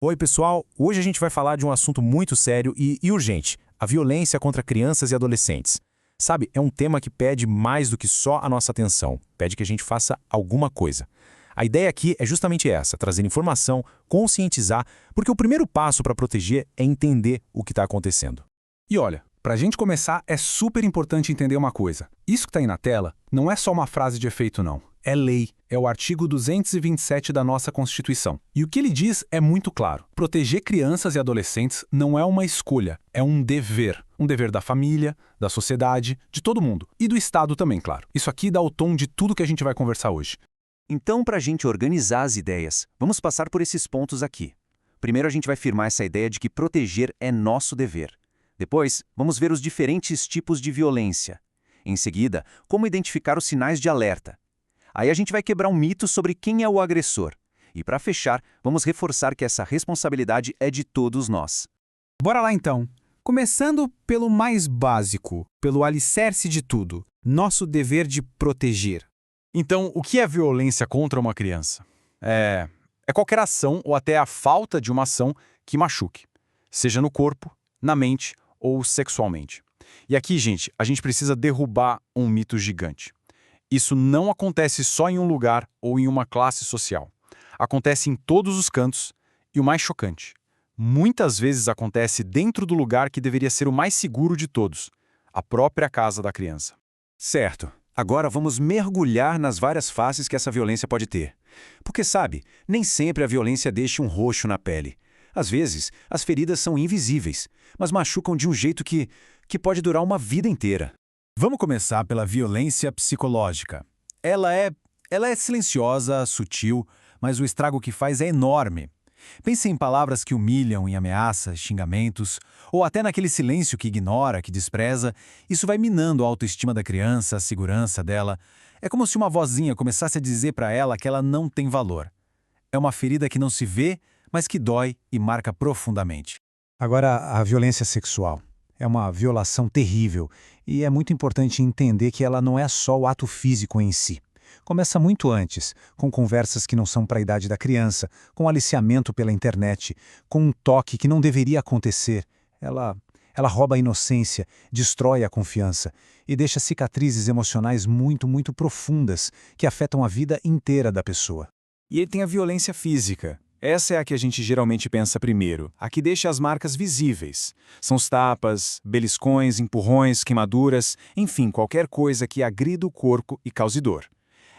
Oi, pessoal! Hoje a gente vai falar de um assunto muito sério e urgente: a violência contra crianças e adolescentes. Sabe, é um tema que pede mais do que só a nossa atenção, pede que a gente faça alguma coisa. A ideia aqui é justamente essa: trazer informação, conscientizar, porque o primeiro passo para proteger é entender o que está acontecendo. E olha, para a gente começar, é super importante entender uma coisa. Isso que está aí na tela não é só uma frase de efeito, não. É lei. É o artigo 227 da nossa Constituição. E o que ele diz é muito claro. Proteger crianças e adolescentes não é uma escolha, é um dever. Um dever da família, da sociedade, de todo mundo. E do Estado também, claro. Isso aqui dá o tom de tudo que a gente vai conversar hoje. Então, para a gente organizar as ideias, vamos passar por esses pontos aqui. Primeiro, a gente vai firmar essa ideia de que proteger é nosso dever. Depois, vamos ver os diferentes tipos de violência. Em seguida, como identificar os sinais de alerta. Aí a gente vai quebrar um mito sobre quem é o agressor. E para fechar, vamos reforçar que essa responsabilidade é de todos nós. Bora lá então. Começando pelo mais básico, pelo alicerce de tudo, nosso dever de proteger. Então, o que é violência contra uma criança? É qualquer ação ou até a falta de uma ação que machuque, seja no corpo, na mente ou sexualmente. E aqui, gente, a gente precisa derrubar um mito gigante. Isso não acontece só em um lugar ou em uma classe social. Acontece em todos os cantos e o mais chocante, muitas vezes acontece dentro do lugar que deveria ser o mais seguro de todos, a própria casa da criança. Certo. Agora vamos mergulhar nas várias faces que essa violência pode ter. Porque, sabe, nem sempre a violência deixa um roxo na pele. Às vezes, as feridas são invisíveis, mas machucam de um jeito que pode durar uma vida inteira. Vamos começar pela violência psicológica. Ela é silenciosa, sutil, mas o estrago que faz é enorme. Pense em palavras que humilham, em ameaças, xingamentos, ou até naquele silêncio que ignora, que despreza. Isso vai minando a autoestima da criança, a segurança dela. É como se uma vozinha começasse a dizer para ela que ela não tem valor. É uma ferida que não se vê, mas que dói e marca profundamente. Agora, a violência sexual é uma violação terrível e é muito importante entender que ela não é só o ato físico em si. Começa muito antes, com conversas que não são para a idade da criança, com aliciamento pela internet, com um toque que não deveria acontecer. Ela rouba a inocência, destrói a confiança e deixa cicatrizes emocionais muito profundas que afetam a vida inteira da pessoa. E ele tem a violência física. Essa é a que a gente geralmente pensa primeiro, a que deixa as marcas visíveis. São os tapas, beliscões, empurrões, queimaduras, enfim, qualquer coisa que agrida o corpo e cause dor.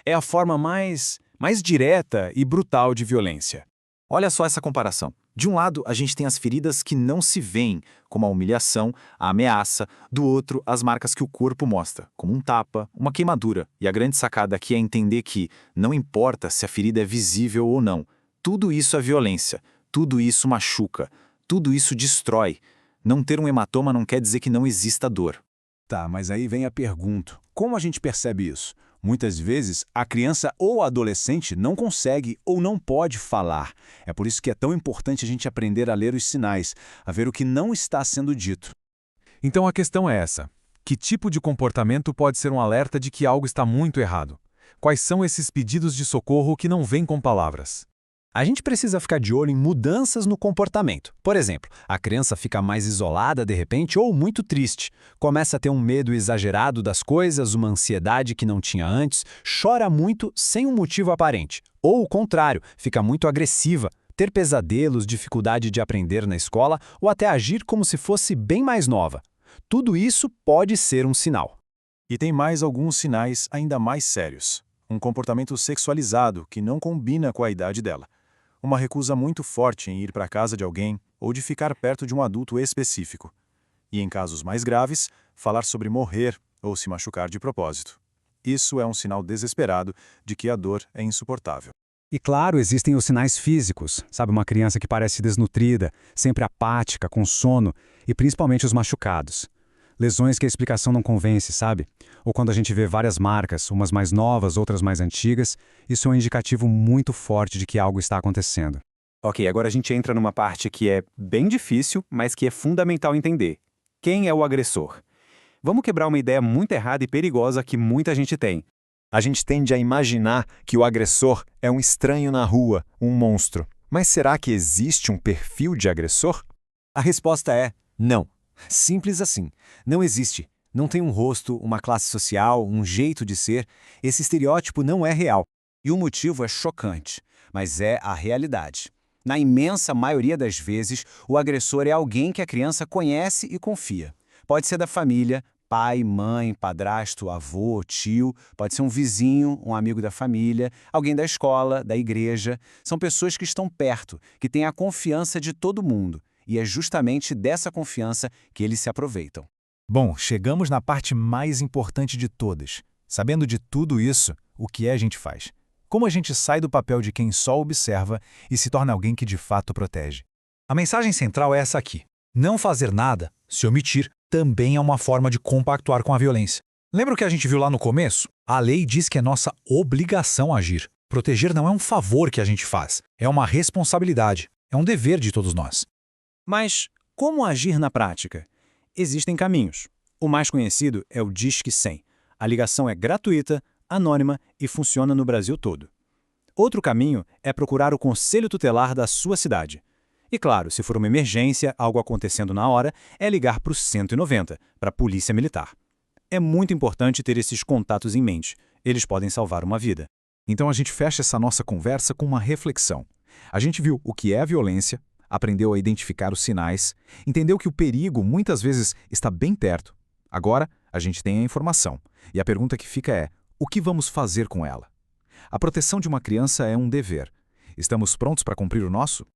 É a forma mais direta e brutal de violência. Olha só essa comparação. De um lado, a gente tem as feridas que não se veem, como a humilhação, a ameaça. Do outro, as marcas que o corpo mostra, como um tapa, uma queimadura. E a grande sacada aqui é entender que não importa se a ferida é visível ou não. Tudo isso é violência, tudo isso machuca, tudo isso destrói. Não ter um hematoma não quer dizer que não exista dor. Tá, mas aí vem a pergunta: como a gente percebe isso? Muitas vezes, a criança ou a adolescente não consegue ou não pode falar. É por isso que é tão importante a gente aprender a ler os sinais, a ver o que não está sendo dito. Então a questão é essa: que tipo de comportamento pode ser um alerta de que algo está muito errado? Quais são esses pedidos de socorro que não vêm com palavras? A gente precisa ficar de olho em mudanças no comportamento. Por exemplo, a criança fica mais isolada de repente ou muito triste, começa a ter um medo exagerado das coisas, uma ansiedade que não tinha antes, chora muito sem um motivo aparente. Ou o contrário, fica muito agressiva, ter pesadelos, dificuldade de aprender na escola ou até agir como se fosse bem mais nova. Tudo isso pode ser um sinal. E tem mais alguns sinais ainda mais sérios. Um comportamento sexualizado que não combina com a idade dela. Uma recusa muito forte em ir para a casa de alguém ou de ficar perto de um adulto específico. E em casos mais graves, falar sobre morrer ou se machucar de propósito. Isso é um sinal desesperado de que a dor é insuportável. E claro, existem os sinais físicos, sabe, uma criança que parece desnutrida, sempre apática, com sono, e principalmente os machucados. Lesões que a explicação não convence, sabe? Ou quando a gente vê várias marcas, umas mais novas, outras mais antigas, isso é um indicativo muito forte de que algo está acontecendo. Ok, agora a gente entra numa parte que é bem difícil, mas que é fundamental entender. Quem é o agressor? Vamos quebrar uma ideia muito errada e perigosa que muita gente tem. A gente tende a imaginar que o agressor é um estranho na rua, um monstro. Mas será que existe um perfil de agressor? A resposta é não. Simples assim. Não existe. Não tem um rosto, uma classe social, um jeito de ser. Esse estereótipo não é real. E o motivo é chocante, mas é a realidade. Na imensa maioria das vezes, o agressor é alguém que a criança conhece e confia. Pode ser da família, pai, mãe, padrasto, avô, tio, pode ser um vizinho, um amigo da família, alguém da escola, da igreja. São pessoas que estão perto, que têm a confiança de todo mundo. E é justamente dessa confiança que eles se aproveitam. Bom, chegamos na parte mais importante de todas. Sabendo de tudo isso, o que a gente faz? Como a gente sai do papel de quem só observa e se torna alguém que de fato protege? A mensagem central é essa aqui. Não fazer nada, se omitir, também é uma forma de compactuar com a violência. Lembra o que a gente viu lá no começo? A lei diz que é nossa obrigação agir. Proteger não é um favor que a gente faz, é uma responsabilidade, é um dever de todos nós. Mas como agir na prática? Existem caminhos. O mais conhecido é o Disque 100. A ligação é gratuita, anônima e funciona no Brasil todo. Outro caminho é procurar o conselho tutelar da sua cidade. E claro, se for uma emergência, algo acontecendo na hora, é ligar para o 190, para a Polícia Militar. É muito importante ter esses contatos em mente. Eles podem salvar uma vida. Então a gente fecha essa nossa conversa com uma reflexão. A gente viu o que é a violência, aprendeu a identificar os sinais, entendeu que o perigo muitas vezes está bem perto. Agora, a gente tem a informação. E a pergunta que fica é: o que vamos fazer com ela? A proteção de uma criança é um dever. Estamos prontos para cumprir o nosso?